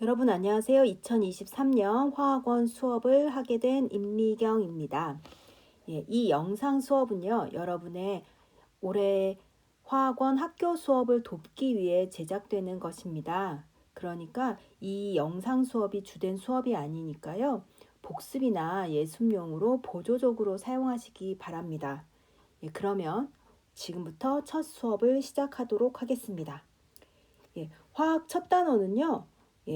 여러분 안녕하세요. 2023년 화학원 수업을 하게 된 임미경입니다. 이 영상 수업은요, 여러분의 올해 화학원 학교 수업을 돕기 위해 제작되는 것입니다. 그러니까 이 영상 수업이 주된 수업이 아니니까요, 복습이나 예습용으로 보조적으로 사용하시기 바랍니다. 그러면 지금부터 첫 수업을 시작하도록 하겠습니다. 화학 첫 단어는요,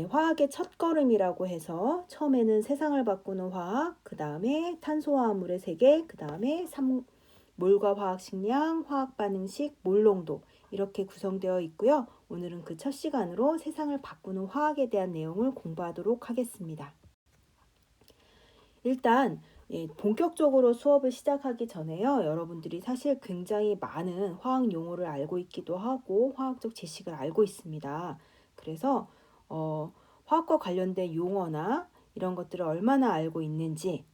화학의 첫걸음이라고 해서 처음에는 세상을 바꾸는 화학, 그 다음에 탄소화합물의 세계, 그 다음에 몰과 화학식량, 화학반응식, 몰농도 이렇게 구성되어 있고요. 오늘은 그 첫 시간으로 세상을 바꾸는 화학에 대한 내용을 공부하도록 하겠습니다. 일단 본격적으로 수업을 시작하기 전에요. 여러분들이 사실 굉장히 많은 화학 용어를 알고 있기도 하고 화학적 지식을 알고 있습니다. 그래서 화학과 관련된 용어나 이런 것들을 얼마나 알고 있는지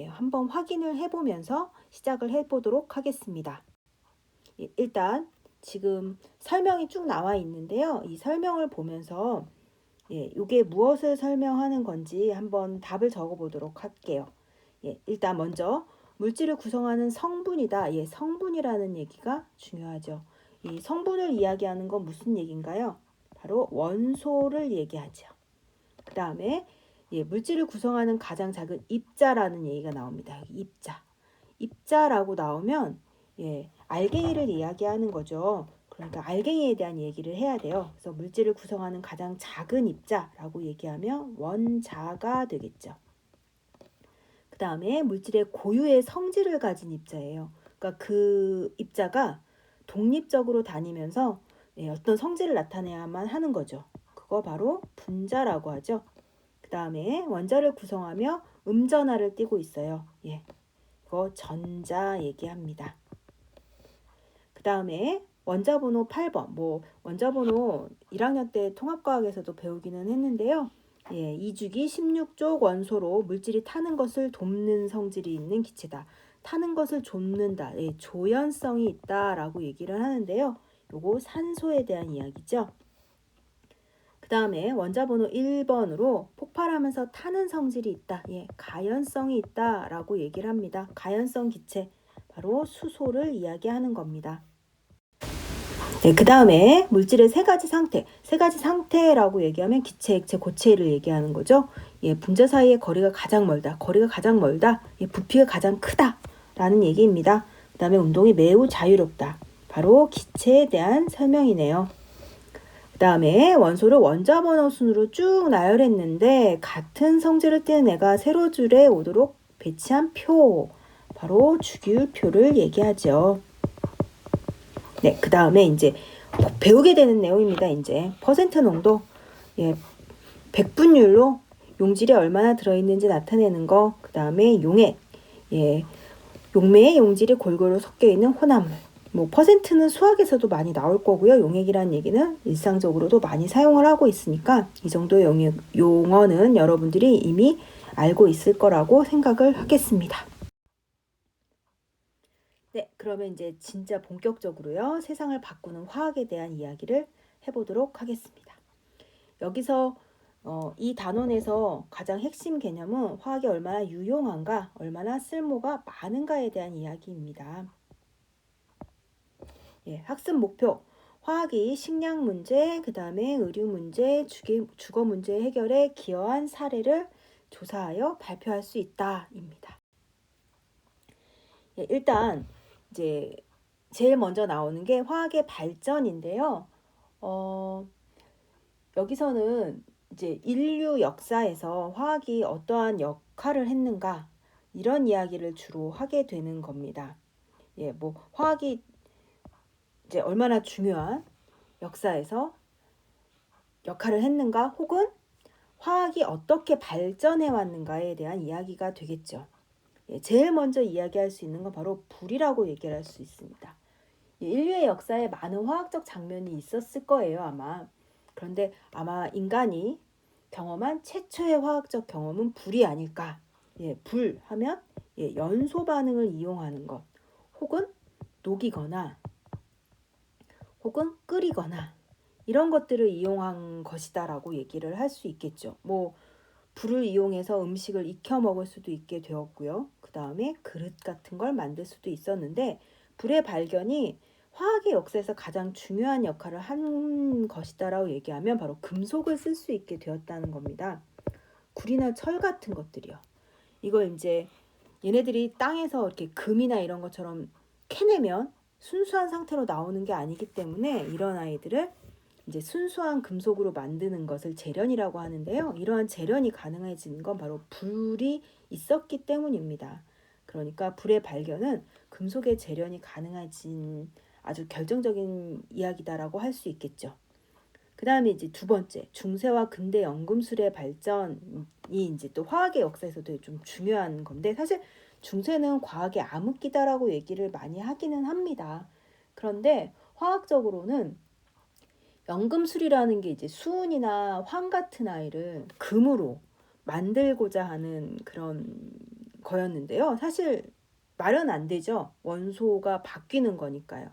한번 확인을 해보면서 시작을 해보도록 하겠습니다. 일단 지금 설명이 쭉 나와 있는데요. 이 설명을 보면서 이게 무엇을 설명하는 건지 한번 답을 적어 보도록 할게요. 일단 먼저 물질을 구성하는 성분이다. 성분이라는 얘기가 중요하죠. 이 성분을 이야기하는 건 무슨 얘기인가요? 바로 원소를 얘기하죠. 그 다음에 물질을 구성하는 가장 작은 입자라는 얘기가 나옵니다. 입자. 입자라고 나오면 알갱이를 이야기하는 거죠. 그러니까 알갱이에 대한 얘기를 해야 돼요. 그래서 물질을 구성하는 가장 작은 입자라고 얘기하면 원자가 되겠죠. 그 다음에 물질의 고유의 성질을 가진 입자예요. 그러니까 그 입자가 독립적으로 다니면서 어떤 성질을 나타내야만 하는 거죠. 그거 바로 분자라고 하죠. 그 다음에 원자를 구성하며 음전하를 띠고 있어요. 이거 전자 얘기합니다. 그 다음에 원자번호 8번, 원자번호 1학년 때 통합과학에서도 배우기는 했는데요. 2주기 16족 원소로 물질이 타는 것을 돕는 성질이 있는 기체다. 타는 것을 돕는다. 조연성이 있다라고 얘기를 하는데요. 요거 산소에 대한 이야기죠. 그 다음에 원자번호 1번으로 폭발하면서 타는 성질이 있다. 가연성이 있다라고 얘기를 합니다. 가연성 기체, 바로 수소를 이야기하는 겁니다. 그 다음에 물질의 세 가지 상태라고 얘기하면 기체, 액체, 고체를 얘기하는 거죠. 분자 사이의 거리가 가장 멀다. 부피가 가장 크다. 라는 얘기입니다. 그 다음에 운동이 매우 자유롭다. 바로 기체에 대한 설명이네요. 그 다음에 원소를 원자 번호 순으로 쭉 나열했는데 같은 성질을 띠는 애가 세로 줄에 오도록 배치한 표. 바로 주기율표를 얘기하죠. 그 다음에 이제 배우게 되는 내용입니다. 이제 퍼센트 농도, 백분율로 용질이 얼마나 들어있는지 나타내는 거. 그 다음에 용액, 용매에 용질이 골고루 섞여 있는 혼합물. 퍼센트는 수학에서도 많이 나올 거고요. 용액이라는 얘기는 일상적으로도 많이 사용을 하고 있으니까 이 정도의 용어는 여러분들이 이미 알고 있을 거라고 생각을 하겠습니다. 그러면 이제 진짜 본격적으로요, 세상을 바꾸는 화학에 대한 이야기를 해보도록 하겠습니다. 여기서 이 단원에서 가장 핵심 개념은 화학이 얼마나 유용한가, 얼마나 쓸모가 많은가에 대한 이야기입니다. 학습 목표. 화학이 식량 문제, 그 다음에 의료 문제, 주거 문제 해결에 기여한 사례를 조사하여 발표할 수 있다입니다. 일단 이제 제일 먼저 나오는 게 화학의 발전인데요. 여기서는 이제 인류 역사에서 화학이 어떠한 역할을 했는가, 이런 이야기를 주로 하게 되는 겁니다. 화학이 이제 얼마나 중요한 역사에서 역할을 했는가, 혹은 화학이 어떻게 발전해 왔는가에 대한 이야기가 되겠죠. 제일 먼저 이야기할 수 있는 건 바로 불이라고 얘기를 할 수 있습니다. 인류의 역사에 많은 화학적 장면이 있었을 거예요, 아마. 그런데 아마 인간이 경험한 최초의 화학적 경험은 불이 아닐까. 불 하면 연소 반응을 이용하는 것, 혹은 녹이거나 혹은 끓이거나 이런 것들을 이용한 것이다라고 얘기를 할 수 있겠죠. 뭐 불을 이용해서 음식을 익혀 먹을 수도 있게 되었고요. 그 다음에 그릇 같은 걸 만들 수도 있었는데 불의 발견이 화학의 역사에서 가장 중요한 역할을 한 것이다라고 얘기하면 바로 금속을 쓸 수 있게 되었다는 겁니다. 구리나 철 같은 것들이요. 이걸 이제 얘네들이 땅에서 이렇게 금이나 이런 것처럼 캐내면 순수한 상태로 나오는 게 아니기 때문에 이런 아이들을 이제 순수한 금속으로 만드는 것을 재련이라고 하는데요. 이러한 재련이 가능해진 건 바로 불이 있었기 때문입니다. 그러니까 불의 발견은 금속의 재련이 가능해진 아주 결정적인 이야기다라고 할 수 있겠죠. 그 다음에 이제 두 번째, 중세와 근대 연금술의 발전이 이제 또 화학의 역사에서도 좀 중요한 건데, 사실 중세는 과학의 암흑기다라고 얘기를 많이 하기는 합니다. 그런데 화학적으로는 연금술이라는 게 이제 수은이나 황 같은 아이를 금으로 만들고자 하는 그런 거였는데요. 사실 말은 안 되죠. 원소가 바뀌는 거니까요.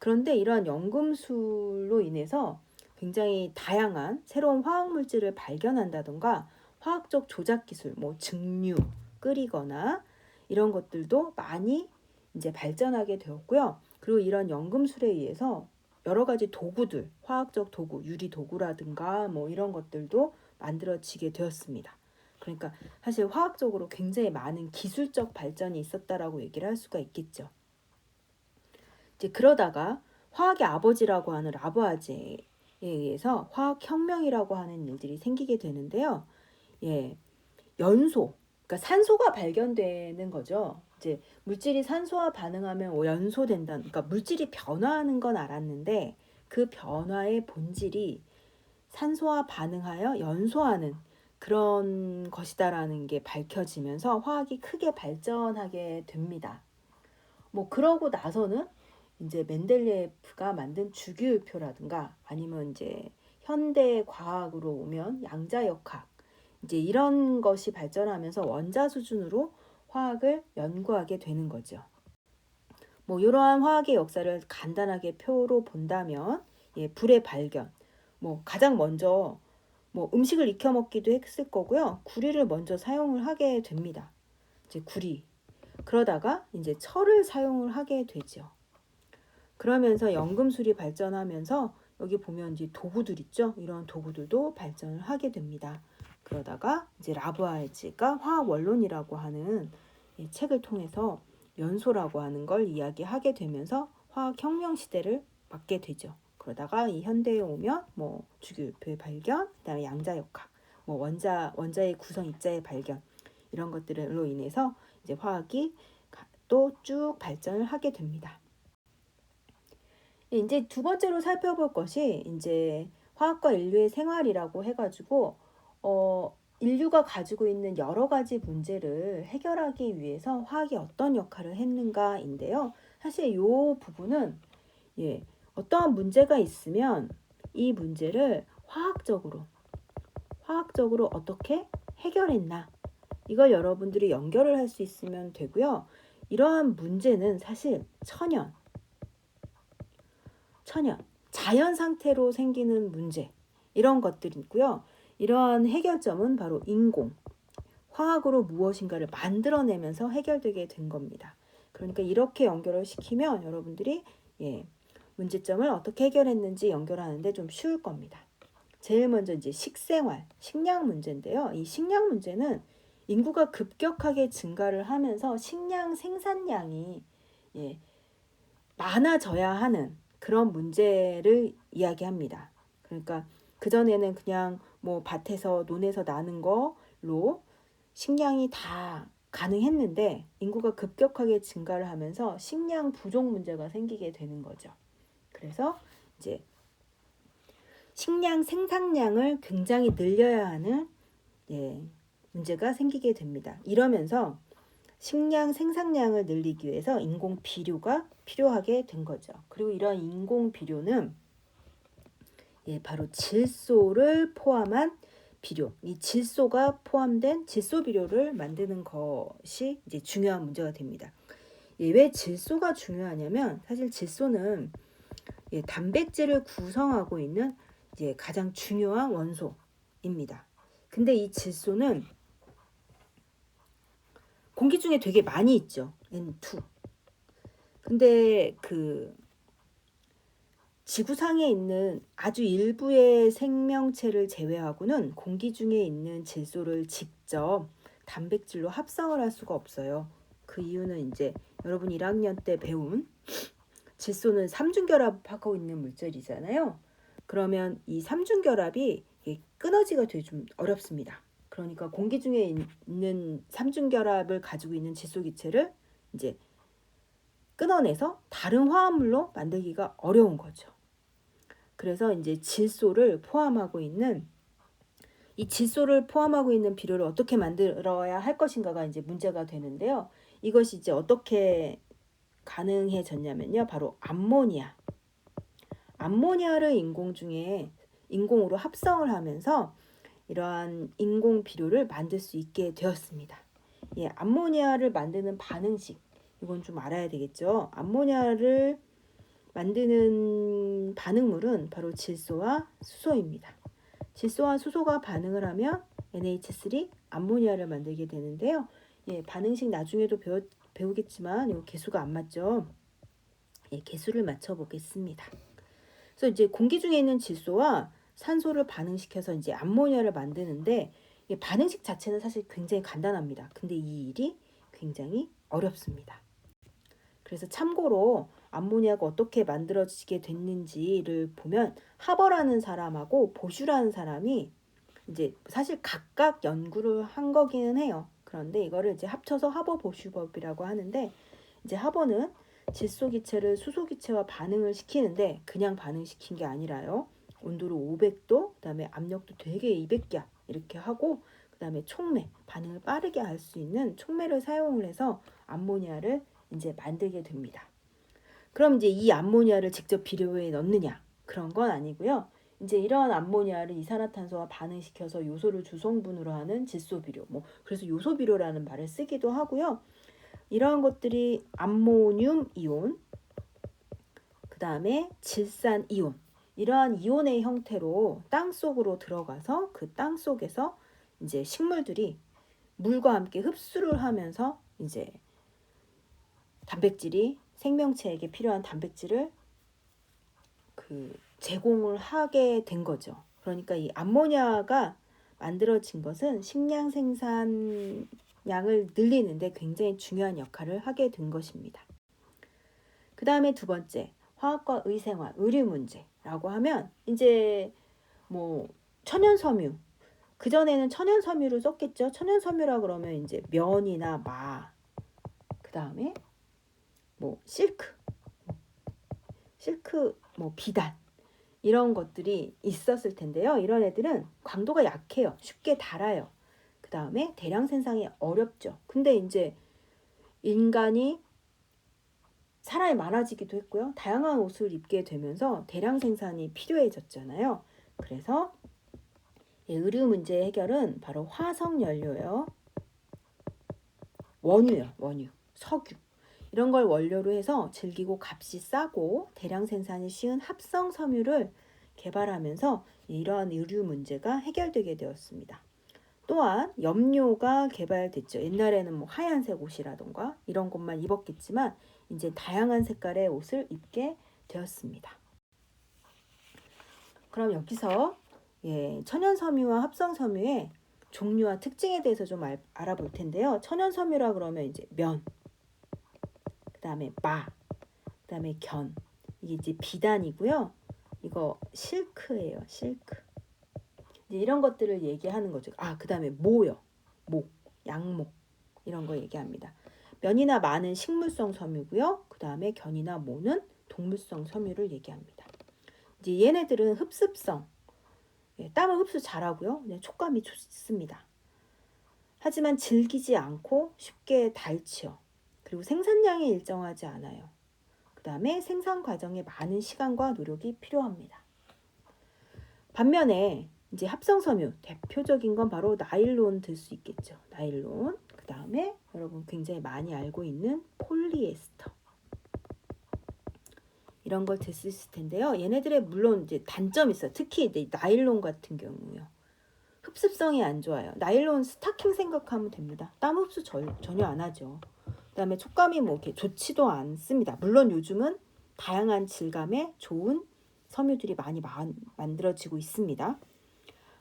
그런데 이러한 연금술로 인해서 굉장히 다양한 새로운 화학물질을 발견한다던가 화학적 조작 기술, 뭐 증류, 끓이거나 이런 것들도 많이 이제 발전하게 되었고요. 그리고 이런 연금술에 의해서 여러 가지 도구들, 화학적 도구, 유리 도구라든가 뭐 이런 것들도 만들어지게 되었습니다. 그러니까 사실 화학적으로 굉장히 많은 기술적 발전이 있었다라고 얘기를 할 수가 있겠죠. 이제 그러다가 화학의 아버지라고 하는 라부아제에 의해서 화학혁명이라고 하는 일들이 생기게 되는데요. 예, 연소, 그러니까 산소가 발견되는 거죠. 이제 물질이 산소와 반응하면 연소된다는, 그러니까 물질이 변화하는 건 알았는데 그 변화의 본질이 산소와 반응하여 연소하는 그런 것이다라는 게 밝혀지면서 화학이 크게 발전하게 됩니다. 뭐 그러고 나서는 이제 멘델레예프가 만든 주기율표라든가 아니면 이제 현대 과학으로 오면 양자역학, 이제 이런 것이 발전하면서 원자 수준으로 화학을 연구하게 되는 거죠. 뭐 이러한 화학의 역사를 간단하게 표로 본다면, 예, 불의 발견, 뭐 가장 먼저 뭐 음식을 익혀 먹기도 했을 거고요. 구리를 먼저 사용을 하게 됩니다. 이제 구리. 그러다가 이제 철을 사용을 하게 되죠. 그러면서 연금술이 발전하면서 여기 보면 이제 도구들 있죠. 이런 도구들도 발전을 하게 됩니다. 그러다가 이제 라부아제가 화학 원론이라고 하는 책을 통해서 연소라고 하는 걸 이야기하게 되면서 화학혁명 시대를 맞게 되죠. 그러다가 이 현대에 오면 뭐 주기율표의 발견, 그다음에 양자역학, 뭐 원자의 구성 입자의 발견, 이런 것들로 인해서 이제 화학이 또 쭉 발전을 하게 됩니다. 이제 두 번째로 살펴볼 것이 이제 화학과 인류의 생활이라고 해가지고 인류가 가지고 있는 여러 가지 문제를 해결하기 위해서 화학이 어떤 역할을 했는가인데요. 사실 이 부분은, 예, 어떠한 문제가 있으면 이 문제를 화학적으로 어떻게 해결했나, 이걸 여러분들이 연결을 할 수 있으면 되고요. 이러한 문제는 사실 천연, 자연 상태로 생기는 문제, 이런 것들이 있고요. 이러한 해결점은 바로 인공, 화학으로 무엇인가를 만들어내면서 해결되게 된 겁니다. 그러니까 이렇게 연결을 시키면 여러분들이, 예, 문제점을 어떻게 해결했는지 연결하는데 좀 쉬울 겁니다. 제일 먼저 이제 식생활, 식량 문제인데요. 이 식량 문제는 인구가 급격하게 증가를 하면서 식량 생산량이, 예, 많아져야 하는 그런 문제를 이야기합니다. 그러니까 그전에는 그냥 뭐 밭에서 논에서 나는 거로 식량이 다 가능했는데 인구가 급격하게 증가를 하면서 식량 부족 문제가 생기게 되는 거죠. 그래서 이제 식량 생산량을 굉장히 늘려야 하는, 예, 문제가 생기게 됩니다. 이러면서 식량 생산량을 늘리기 위해서 인공 비료가 필요하게 된 거죠. 그리고 이런 인공 비료는, 예, 바로 질소를 포함한 비료, 이 질소가 포함된 질소 비료를 만드는 것이 이제 중요한 문제가 됩니다. 예, 왜 질소가 중요하냐면 사실 질소는, 예, 단백질을 구성하고 있는 이제 가장 중요한 원소입니다. 근데 이 질소는 공기 중에 되게 많이 있죠. N2. 근데 그 지구상에 있는 아주 일부의 생명체를 제외하고는 공기 중에 있는 질소를 직접 단백질로 합성을 할 수가 없어요. 그 이유는 이제 여러분 1학년 때 배운 질소는 삼중결합하고 있는 물질이잖아요. 그러면 이 삼중결합이 끊어지기가 되게 좀 어렵습니다. 그러니까 공기 중에 있는 삼중결합을 가지고 있는 질소 기체를 이제 끊어내서 다른 화합물로 만들기가 어려운 거죠. 그래서 이제 질소를 포함하고 있는 비료를 어떻게 만들어야 할 것인가가 이제 문제가 되는데요. 이것이 이제 어떻게 가능해졌냐면요. 바로 암모니아를 인공으로 합성을 하면서 이러한 인공 비료를 만들 수 있게 되었습니다. 예, 암모니아를 만드는 반응식, 이건 좀 알아야 되겠죠. 암모니아를 만드는 반응물은 바로 질소와 수소입니다. 질소와 수소가 반응을 하면 NH3 암모니아를 만들게 되는데요. 예, 반응식 나중에도 배우겠지만 이 개수가 안 맞죠. 예, 개수를 맞춰 보겠습니다. 그래서 이제 공기 중에 있는 질소와 산소를 반응시켜서 이제 암모니아를 만드는데 반응식 자체는 사실 굉장히 간단합니다. 근데 이 일이 굉장히 어렵습니다. 그래서 참고로 암모니아가 어떻게 만들어지게 됐는지를 보면 하버라는 사람하고 보슈라는 사람이 이제 사실 각각 연구를 한 거기는 해요. 그런데 이거를 이제 합쳐서 하버 보슈법이라고 하는데, 이제 하버는 질소 기체를 수소 기체와 반응을 시키는데 그냥 반응시킨 게 아니라요. 온도를 500도, 그다음에 압력도 되게 200개 이렇게 하고, 그다음에 촉매, 반응을 빠르게 할 수 있는 촉매를 사용을 해서 암모니아를 이제 만들게 됩니다. 그럼 이제 이 암모니아를 직접 비료에 넣느냐? 그런 건 아니고요. 이제 이러한 암모니아를 이산화탄소와 반응시켜서 요소를 주성분으로 하는 질소 비료, 그래서 요소 비료라는 말을 쓰기도 하고요. 이러한 것들이 암모늄 이온, 그 다음에 질산 이온, 이러한 이온의 형태로 땅 속으로 들어가서 그 땅 속에서 이제 식물들이 물과 함께 흡수를 하면서 이제 단백질이 생명체에게 필요한 단백질을 제공을 하게 된 거죠. 그러니까 이 암모니아가 만들어진 것은 식량 생산량을 늘리는데 굉장히 중요한 역할을 하게 된 것입니다. 그 다음에 두 번째, 화학과 의생활, 의류 문제라고 하면 이제 천연섬유, 그전에는 천연섬유를 썼겠죠. 천연섬유라 그러면 이제 면이나 그 다음에 실크, 비단, 이런 것들이 있었을 텐데요. 이런 애들은 강도가 약해요. 쉽게 닳아요. 그 다음에 대량 생산이 어렵죠. 근데 이제 인간이 사람이 많아지기도 했고요. 다양한 옷을 입게 되면서 대량 생산이 필요해졌잖아요. 그래서 의류 문제 해결은 바로 화석연료요. 원유, 석유. 이런 걸 원료로 해서 질기고 값이 싸고 대량 생산이 쉬운 합성 섬유를 개발하면서 이러한 의류 문제가 해결되게 되었습니다. 또한 염료가 개발됐죠. 옛날에는 하얀색 옷이라던가 이런 것만 입었겠지만 이제 다양한 색깔의 옷을 입게 되었습니다. 그럼 여기서 천연섬유와 합성섬유의 종류와 특징에 대해서 좀 알아볼 텐데요. 천연섬유라 그러면 이제 면, 그 다음에 그 다음에 이게 이제 비단이고요. 이거 실크예요. 실크. 이제 이런 것들을 얘기하는 거죠. 그 다음에 양목 이런 거 얘기합니다. 면이나 마는 식물성 섬유고요. 그 다음에 견이나 모는 동물성 섬유를 얘기합니다. 이제 얘네들은 흡습성, 땀을 흡수 잘하고요. 촉감이 좋습니다. 하지만 질기지 않고 쉽게 닳지요. 그리고 생산량이 일정하지 않아요. 그 다음에 생산 과정에 많은 시간과 노력이 필요합니다. 반면에 이제 합성섬유 대표적인 건 바로 나일론 들 수 있겠죠. 나일론. 그 다음에 여러분 굉장히 많이 알고 있는 폴리에스터. 이런 걸 들 수 있을 텐데요. 얘네들의 물론 이제 단점이 있어요. 특히 이제 나일론 같은 경우요. 흡습성이 안 좋아요. 나일론 스타킹 생각하면 됩니다. 땀 흡수 전혀 안 하죠. 그다음에 촉감이 뭐 이렇게 좋지도 않습니다. 물론 요즘은 다양한 질감의 좋은 섬유들이 많이 만들어지고 있습니다.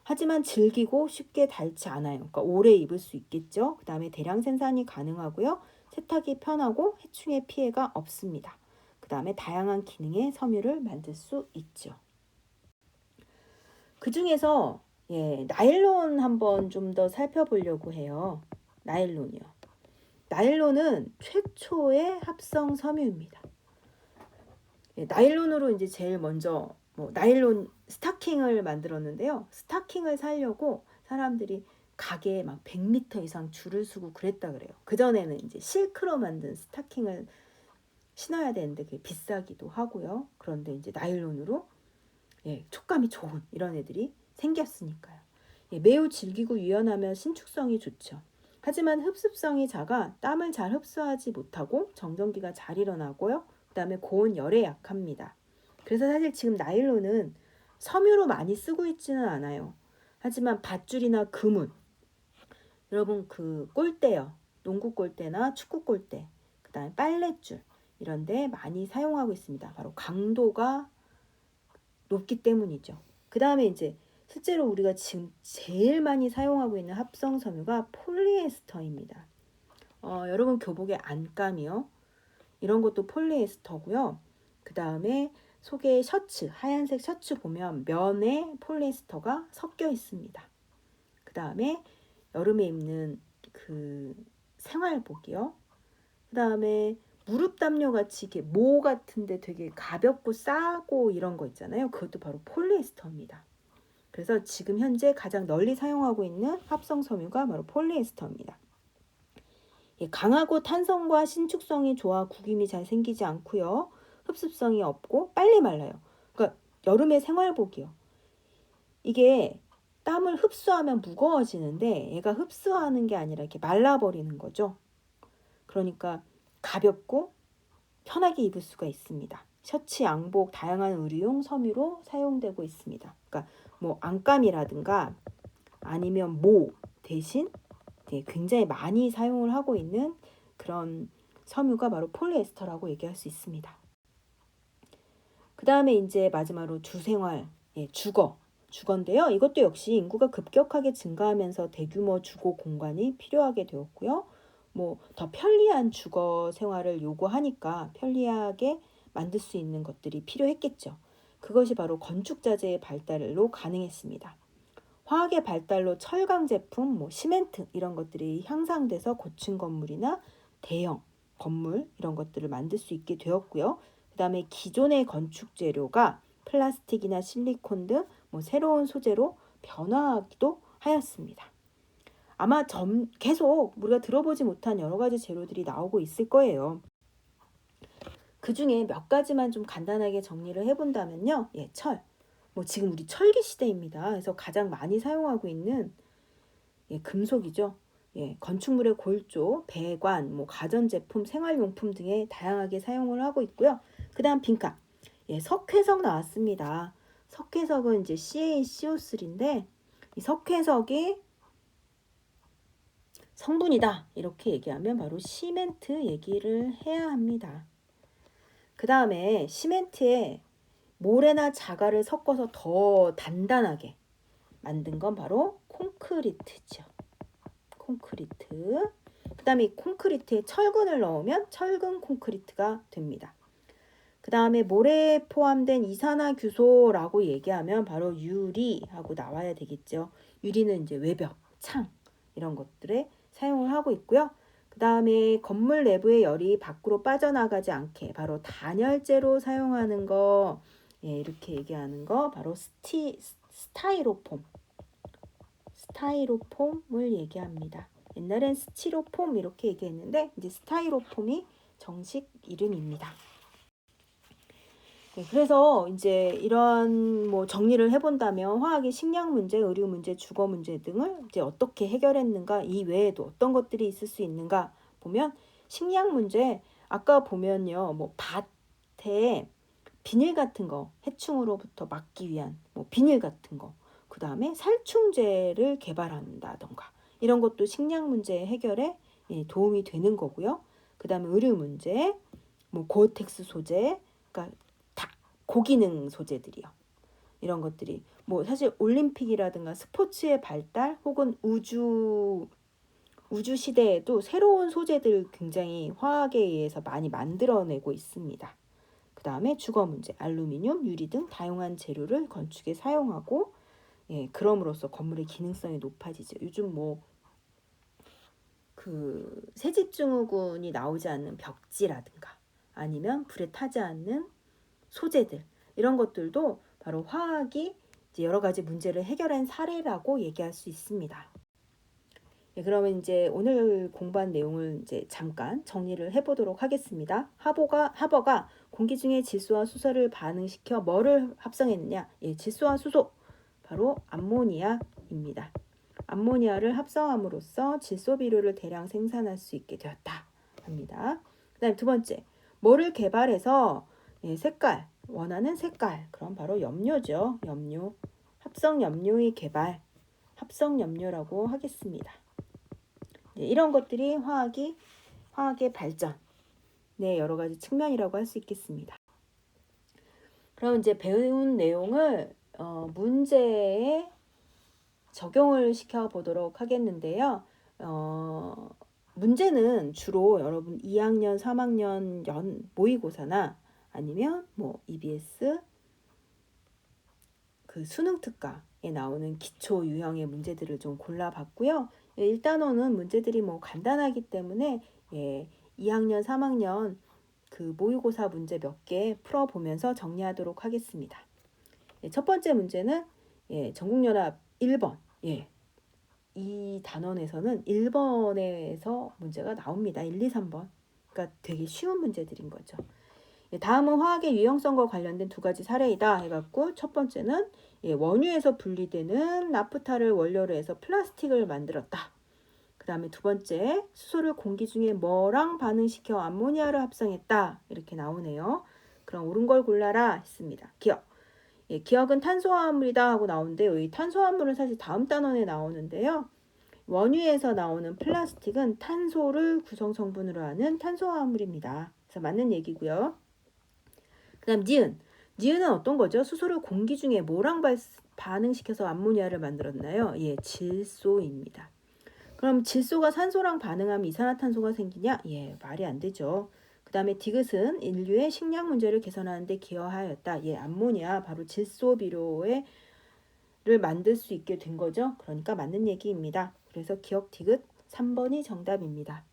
하지만 질기고 쉽게 닳지 않아요. 그러니까 오래 입을 수 있겠죠. 그다음에 대량 생산이 가능하고요. 세탁이 편하고 해충의 피해가 없습니다. 그다음에 다양한 기능의 섬유를 만들 수 있죠. 그 중에서 나일론 한번 좀 더 살펴보려고 해요. 나일론이요. 나일론은 최초의 합성 섬유입니다. 나일론으로 이제 제일 먼저 나일론 스타킹을 만들었는데요. 스타킹을 사려고 사람들이 가게에 막 100m 이상 줄을 서고 그랬다 그래요. 그전에는 이제 실크로 만든 스타킹을 신어야 되는데 그게 비싸기도 하고요. 그런데 이제 나일론으로 촉감이 좋은 이런 애들이 생겼으니까요. 매우 질기고 유연하며 신축성이 좋죠. 하지만 흡습성이 작아 땀을 잘 흡수하지 못하고 정전기가 잘 일어나고요. 그 다음에 고온 열에 약합니다. 그래서 사실 지금 나일론은 섬유로 많이 쓰고 있지는 않아요. 하지만 밧줄이나 그물, 여러분 그 골대요. 농구 골대나 축구 골대, 그 다음에 빨랫줄 이런 데 많이 사용하고 있습니다. 바로 강도가 높기 때문이죠. 그 다음에 이제 실제로 우리가 지금 제일 많이 사용하고 있는 합성 섬유가 폴리에스터입니다. 여러분 교복의 안감이요. 이런 것도 폴리에스터고요. 그 다음에 속에 셔츠, 하얀색 셔츠 보면 면에 폴리에스터가 섞여 있습니다. 그 다음에 여름에 입는 그 생활복이요. 그 다음에 무릎 담요 같이 이렇게 모 같은데 되게 가볍고 싸고 이런 거 있잖아요. 그것도 바로 폴리에스터입니다. 그래서 지금 현재 가장 널리 사용하고 있는 합성 섬유가 바로 폴리에스터입니다. 강하고 탄성과 신축성이 좋아 구김이 잘 생기지 않고요. 흡습성이 없고 빨리 말라요. 그러니까 여름의 생활복이요. 이게 땀을 흡수하면 무거워지는데 얘가 흡수하는 게 아니라 이렇게 말라버리는 거죠. 그러니까 가볍고 편하게 입을 수가 있습니다. 셔츠, 양복, 다양한 의류용 섬유로 사용되고 있습니다. 그러니까 뭐 안감이라든가 아니면 모 대신 굉장히 많이 사용을 하고 있는 그런 섬유가 바로 폴리에스터라고 얘기할 수 있습니다. 그 다음에 이제 마지막으로 주생활, 주거인데요. 이것도 역시 인구가 급격하게 증가하면서 대규모 주거 공간이 필요하게 되었고요. 뭐 더 편리한 주거 생활을 요구하니까 편리하게 만들 수 있는 것들이 필요했겠죠. 그것이 바로 건축 자재의 발달로 가능했습니다. 화학의 발달로 철강 제품, 시멘트 이런 것들이 향상돼서 고층 건물이나 대형 건물 이런 것들을 만들 수 있게 되었고요. 그 다음에 기존의 건축 재료가 플라스틱이나 실리콘 등 새로운 소재로 변화하기도 하였습니다. 아마 계속 우리가 들어보지 못한 여러 가지 재료들이 나오고 있을 거예요. 그 중에 몇 가지만 좀 간단하게 정리를 해본다면요. 철. 지금 우리 철기 시대입니다. 그래서 가장 많이 사용하고 있는 금속이죠. 건축물의 골조, 배관, 가전제품, 생활용품 등에 다양하게 사용을 하고 있고요. 그 다음 빈칸. 석회석 나왔습니다. 석회석은 이제 CaCO3인데 이 석회석이 성분이다. 이렇게 얘기하면 바로 시멘트 얘기를 해야 합니다. 그 다음에 시멘트에 모래나 자갈을 섞어서 더 단단하게 만든 건 바로 콘크리트죠. 콘크리트. 그 다음에 이 콘크리트에 철근을 넣으면 철근 콘크리트가 됩니다. 그 다음에 모래에 포함된 이산화규소라고 얘기하면 바로 유리하고 나와야 되겠죠. 유리는 이제 외벽, 창 이런 것들에 사용을 하고 있고요. 그 다음에 건물 내부의 열이 밖으로 빠져나가지 않게 바로 단열재로 사용하는 거 이렇게 얘기하는 거 바로 스타이로폼을 얘기합니다. 옛날엔 스티로폼 이렇게 얘기했는데 이제 스타이로폼이 정식 이름입니다. 그래서 이제 이런 정리를 해본다면 화학의 식량 문제, 의료 문제, 주거 문제 등을 이제 어떻게 해결했는가, 이 외에도 어떤 것들이 있을 수 있는가 보면 식량 문제 아까 보면요, 밭에 비닐 같은 거, 해충으로부터 막기 위한 뭐 비닐 같은 거, 그 다음에 살충제를 개발한다던가 이런 것도 식량 문제 해결에 도움이 되는 거고요. 그 다음에 의류 문제, 뭐 고어텍스 소재, 그러니까 다 고기능 소재들이요. 이런 것들이 뭐 사실 올림픽이라든가 스포츠의 발달 혹은 우주 시대에도 새로운 소재들 굉장히 화학에 의해서 많이 만들어내고 있습니다. 그 다음에 주거 문제, 알루미늄, 유리 등 다양한 재료를 건축에 사용하고 그럼으로써 건물의 기능성이 높아지죠. 요즘 뭐 그 새집증후군이 나오지 않는 벽지라든가 아니면 불에 타지 않는 소재들 이런 것들도 바로 화학이 이제 여러 가지 문제를 해결한 사례라고 얘기할 수 있습니다. 그러면 이제 오늘 공부한 내용을 이제 잠깐 정리를 해보도록 하겠습니다. 하버가 공기 중에 질소와 수소를 반응시켜 뭐를 합성했느냐? 질소와 수소, 바로 암모니아입니다. 암모니아를 합성함으로써 질소 비료를 대량 생산할 수 있게 되었다 합니다. 그다음 두 번째, 뭐를 개발해서 색깔, 원하는 색깔, 그럼 바로 염료죠. 염료, 합성 염료의 개발, 합성 염료라고 하겠습니다. 이런 것들이 화학의 발전, 여러 가지 측면이라고 할 수 있겠습니다. 그럼 이제 배운 내용을 문제에 적용을 시켜보도록 하겠는데요. 문제는 주로 여러분 2학년, 3학년 모의고사나 아니면 뭐 EBS 그 수능 특강에 나오는 기초 유형의 문제들을 좀 골라봤고요. 1단원은 문제들이 뭐 간단하기 때문에 2학년, 3학년 그 모의고사 문제 몇 개 풀어보면서 정리하도록 하겠습니다. 첫 번째 문제는 전국연합 1번. 이 단원에서는 1번에서 문제가 나옵니다. 1, 2, 3번. 그러니까 되게 쉬운 문제들인 거죠. 다음은 화학의 유형성과 관련된 두 가지 사례이다 해갖고 첫 번째는 원유에서 분리되는 나프타를 원료로 해서 플라스틱을 만들었다. 그 다음에 두 번째, 수소를 공기 중에 뭐랑 반응시켜 암모니아를 합성했다. 이렇게 나오네요. 그럼 옳은 걸 골라라 했습니다. 기억. 기억은 탄소화합물이다 하고 나오는데요. 이 탄소화합물은 사실 다음 단원에 나오는데요. 원유에서 나오는 플라스틱은 탄소를 구성 성분으로 하는 탄소화합물입니다. 그래서 맞는 얘기고요. 그 다음 니은은 어떤 거죠? 수소를 공기 중에 뭐랑 반응시켜서 암모니아를 만들었나요? 질소입니다. 그럼 질소가 산소랑 반응하면 이산화탄소가 생기냐? 말이 안 되죠. 그 다음에 디귿은 인류의 식량 문제를 개선하는 데 기여하였다. 암모니아 바로 질소 비료를 만들 수 있게 된 거죠. 그러니까 맞는 얘기입니다. 그래서 기억 디귿 3번이 정답입니다.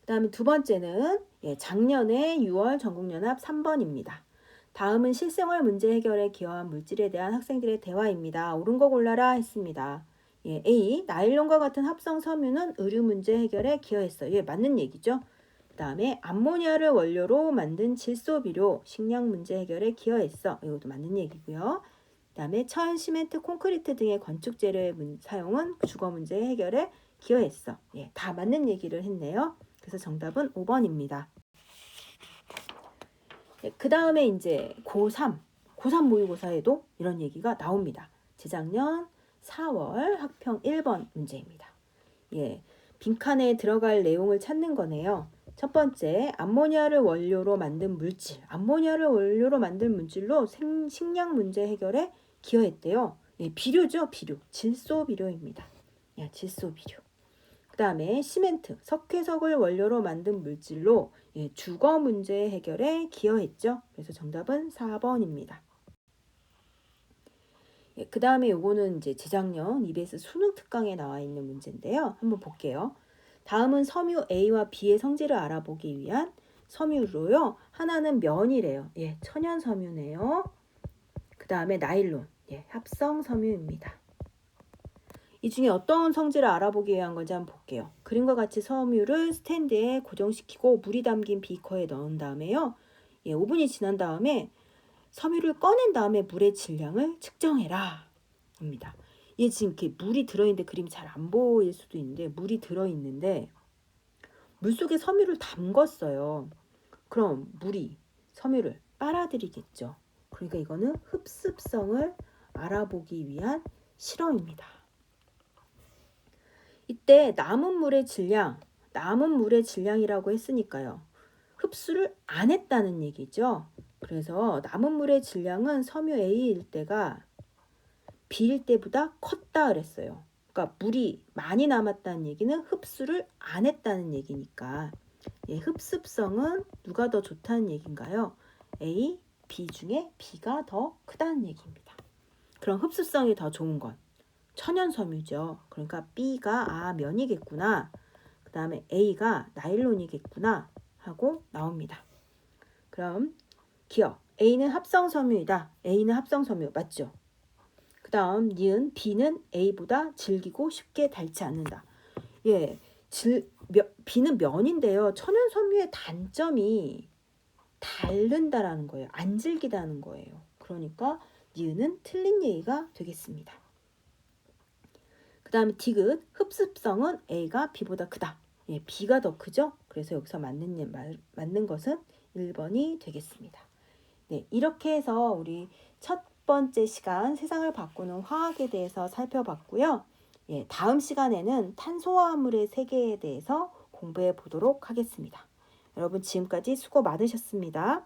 그 다음에 두 번째는 작년에 6월 전국연합 3번입니다. 다음은 실생활 문제 해결에 기여한 물질에 대한 학생들의 대화입니다. 옳은 거 골라라 했습니다. A. 나일론과 같은 합성 섬유는 의류 문제 해결에 기여했어요. 맞는 얘기죠. 그 다음에 암모니아를 원료로 만든 질소 비료 식량 문제 해결에 기여했어. 이것도 맞는 얘기고요. 그 다음에 천, 시멘트, 콘크리트 등의 건축 재료의 사용은 주거 문제 해결에 기여했어. 다 맞는 얘기를 했네요. 그래서 정답은 5번입니다. 그 다음에 이제 고3 모의고사에도 이런 얘기가 나옵니다. 재작년 4월 학평 1번 문제입니다. 빈칸에 들어갈 내용을 찾는 거네요. 첫 번째, 암모니아를 원료로 만든 물질. 암모니아를 원료로 만든 물질로 식량 문제 해결에 기여했대요. 비료죠, 비료. 질소 비료입니다. 질소 비료. 그 다음에 시멘트, 석회석을 원료로 만든 물질로 주거 문제 해결에 기여했죠. 그래서 정답은 4번입니다. 그 다음에 요거는 이제 재작년 EBS 수능 특강에 나와 있는 문제인데요. 한번 볼게요. 다음은 섬유 A와 B의 성질을 알아보기 위한 섬유로요. 하나는 면이래요. 천연 섬유네요. 그 다음에 나일론, 합성 섬유입니다. 이 중에 어떤 성질을 알아보기 위한 건지 한번 볼게요. 그림과 같이 섬유를 스탠드에 고정시키고 물이 담긴 비커에 넣은 다음에요. 5분이 지난 다음에 섬유를 꺼낸 다음에 물의 질량을 측정해라 입니다. 지금 이렇게 물이 들어있는데 그림이 잘 안 보일 수도 있는데 물이 들어있는데 물속에 섬유를 담궜어요. 그럼 물이 섬유를 빨아들이겠죠. 그러니까 이거는 흡습성을 알아보기 위한 실험입니다. 이때 남은 물의 질량이라고 했으니까요. 흡수를 안 했다는 얘기죠. 그래서 남은 물의 질량은 섬유 A일 때가 B일 때보다 컸다 그랬어요. 그러니까 물이 많이 남았다는 얘기는 흡수를 안 했다는 얘기니까 흡습성은 누가 더 좋다는 얘기인가요? A, B 중에 B가 더 크다는 얘기입니다. 그럼 흡습성이 더 좋은 건 천연섬유죠. 그러니까 B가 면이겠구나. 그 다음에 A가 나일론이겠구나 하고 나옵니다. 그럼 기억. A는 합성섬유이다. A는 합성섬유 맞죠? 그 다음 니은 B는 A보다 질기고 쉽게 닳지 않는다. B는 면인데요. 천연섬유의 단점이 닳는다라는 거예요. 안 질기다는 거예요. 그러니까 니은은 틀린 얘기가 되겠습니다. 그 다음에 디귿 흡습성은 A가 B보다 크다. B가 더 크죠? 그래서 여기서 맞는 것은 1번이 되겠습니다. 네, 이렇게 해서 우리 첫 번째 시간 세상을 바꾸는 화학에 대해서 살펴봤고요. 다음 시간에는 탄소화합물의 세계에 대해서 공부해 보도록 하겠습니다. 여러분 지금까지 수고 많으셨습니다.